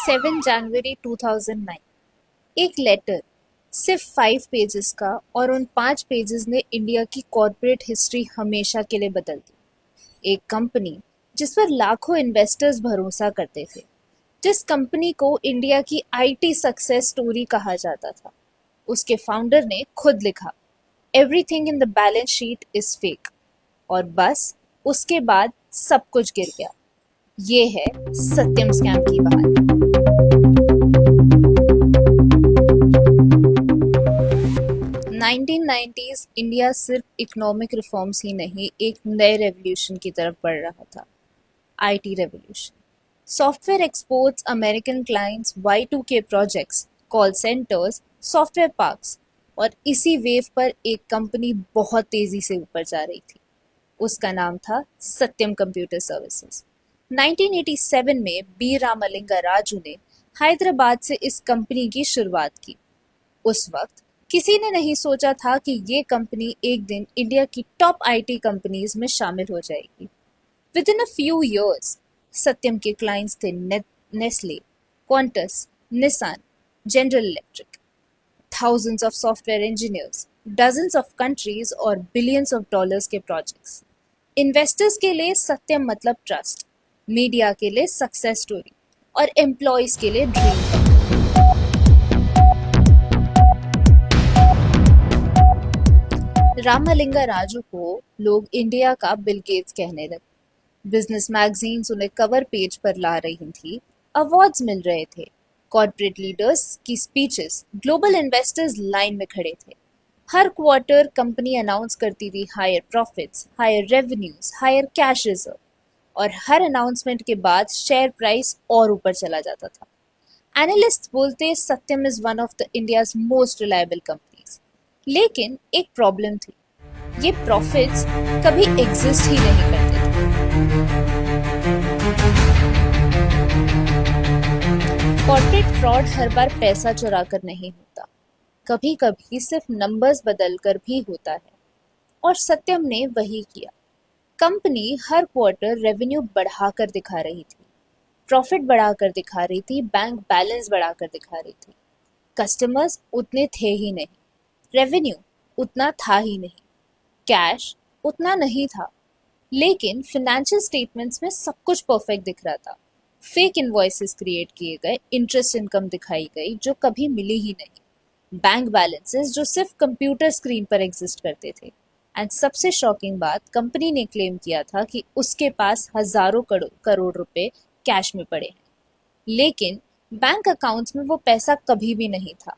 7 जनवरी 2009। एक लेटर सिर्फ 5 पेजेस का, और उन 5 पेजेस ने इंडिया की कॉर्पोरेट हिस्ट्री हमेशा के लिए बदल दी। एक कंपनी जिस पर लाखों इन्वेस्टर्स भरोसा करते थे, जिस कंपनी को इंडिया की आईटी सक्सेस स्टोरी कहा जाता था, उसके फाउंडर ने खुद लिखा, everything in the balance sheet is fake. और बस उसके बाद सब कुछ गिर गया। ये है सत्यम स्कैम की कहानी। 1990s इंडिया सिर्फ इकोनॉमिक रिफॉर्म्स ही नहीं, एक नए रेवोल्यूशन की तरफ बढ़ रहा था। IT revolution, software exports, American clients, Y2K projects, call centres, software parks, और इसी वेव पर एक कंपनी बहुत तेजी से ऊपर जा रही थी। उसका नाम था सत्यम कंप्यूटर सर्विसेज। 1987 में बी रामलिंगा राजू ने हैदराबाद से इस कंपनी की शुरुआत की। उस वक्त किसी ने नहीं सोचा था कि ये कंपनी एक दिन इंडिया की टॉप आईटी कंपनीज में शामिल हो जाएगी। With in a few years Satyam के क्लाइंट्स थे Nestle, Qantas, Nissan, General Electric, thousands of software engineers, dozens of countries और billions of dollars के प्रोजेक्ट्स। इन्वेस्टर्स के लिए सत्यम मतलब ट्रस्ट, मीडिया के लिए सक्सेस स्टोरी, और एम्प्लॉयज के लिए ड्रीम। रामलिंगा राजू को लोग इंडिया का बिल गेट्स कहने लगे। बिजनेस मैगजीन्स उन्हें कवर पेज पर ला रही थी, अवार्ड्स मिल रहे थे, कॉर्पोरेट लीडर्स की स्पीचेस, ग्लोबल इन्वेस्टर्स लाइन में खड़े थे। हर क्वार्टर कंपनी अनाउंस करती थी higher profits, higher revenues, higher cash reserve, और हर अनाउंसमेंट के बाद शेयर प्राइस और ऊपर चला जाता था। एनालिस्ट बोलते Satyam is one of the India's most reliable companies. लेकिन एक प्रॉब्लम थी, ये प्रॉफिट्स कभी एग्जिस्ट ही नहीं करते थे। कॉर्पोरेट फ्रॉड हर बार पैसा चुरा कर नहीं होता, कभी कभी सिर्फ नंबर्स बदल कर भी होता है, और सत्यम ने वही किया। कंपनी हर क्वार्टर रेवेन्यू बढ़ाकर दिखा रही थी, प्रॉफिट बढ़ाकर दिखा रही थी, बैंक बैलेंस बढ़ाकर दिखा रही थी। कस्टमर्स उतने थे ही नहीं, रेवेन्यू उतना था ही नहीं, कैश उतना नहीं था, लेकिन फाइनेंशियल स्टेटमेंट्स में सब कुछ परफेक्ट दिख रहा था। फेक इनवॉइसेस क्रिएट किए गए, इंटरेस्ट इनकम दिखाई गई जो कभी मिली ही नहीं, बैंक बैलेंसेस जो सिर्फ कंप्यूटर स्क्रीन पर एग्जिस्ट करते थे। एंड सबसे शॉकिंग बात, कंपनी ने क्लेम किया था कि उसके पास हजारों करोड़ रुपए कैश में पड़े हैं, लेकिन बैंक अकाउंट्स में वो पैसा कभी भी नहीं था।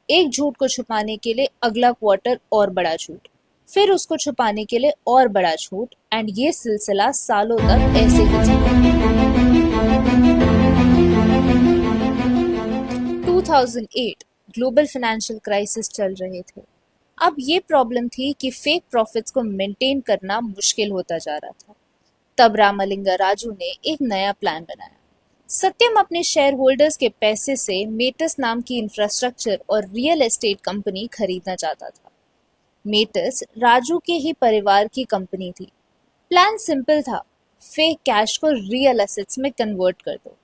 एक झूठ को छुपाने के लिए अगला क्वार्टर और बड़ा झूठ, फिर उसको छुपाने के लिए और बड़ा झूठ, एंड ये सिलसिला सालों तक ऐसे ही चला। 2008 ग्लोबल फाइनेंशियल क्राइसिस चल रहे थे। अब ये प्रॉब्लम थी कि फेक प्रॉफिट्स को मेंटेन करना मुश्किल होता जा रहा था। तब रामलिंगा राजू ने एक नया प्लान बनाया। सत्यम अपने शेयर होल्डर्स के पैसे से मेटस नाम की इंफ्रास्ट्रक्चर और रियल एस्टेट कंपनी खरीदना चाहता था। मेटस राजू के ही परिवार की कंपनी थी। प्लान सिंपल था, फेक कैश को रियल एसेट्स में कन्वर्ट कर दो।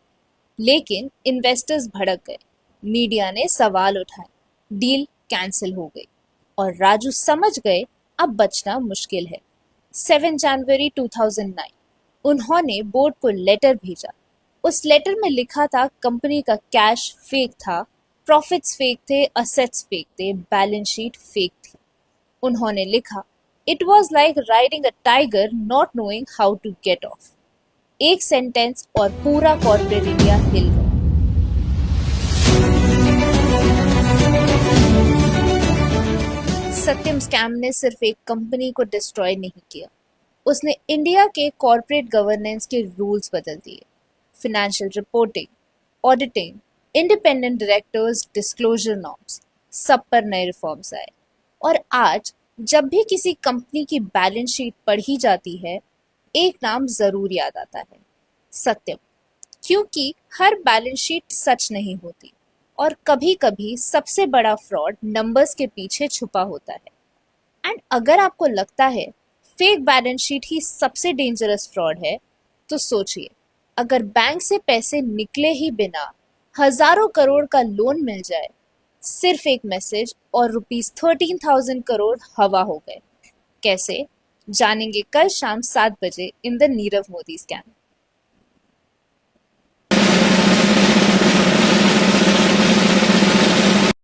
लेकिन इन्वेस्टर्स भड़क गए, मीडिया ने सवाल उठाए, डील कैंसिल हो गई, और राजू समझ गए अब बचना मुश्किल है। 7 जनवरी 2009 उन्होंने बोर्ड को लेटर भेजा। उस लेटर में लिखा था कंपनी का कैश फेक था, प्रॉफिट्स फेक थे, असेट्स फेक थे, बैलेंस शीट फेक थी। उन्होंने लिखा, it was like riding a tiger not knowing how to get off. एक सेंटेंस और पूरा कॉर्पोरेट इंडिया हिल गया। सत्यम स्कैम ने सिर्फ एक कंपनी को डिस्ट्रॉय नहीं किया, उसने इंडिया के कॉर्पोरेट गवर्नेंस के रूल्स बदल दिए। Financial reporting, auditing, independent directors, disclosure norms, सब पर नए रिफॉर्म्स आए। और आज जब भी किसी कंपनी की बैलेंस शीट पढ़ी जाती है, एक नाम जरूर याद आता है, सत्यम। क्योंकि हर बैलेंस शीट सच नहीं होती, और कभी कभी सबसे बड़ा फ्रॉड नंबर्स के पीछे छुपा होता है। एंड अगर आपको लगता है फेक बैलेंस शीट ही सबसे डेंजरस फ्रॉड है, तो सोचिए, अगर बैंक से पैसे निकले ही बिना हजारों करोड़ का लोन मिल जाए, सिर्फ एक मैसेज और ₹13,000 करोड़ हवा हो गए। कैसे? जानेंगे कल शाम 7 बजे in the Nirav Modi scam.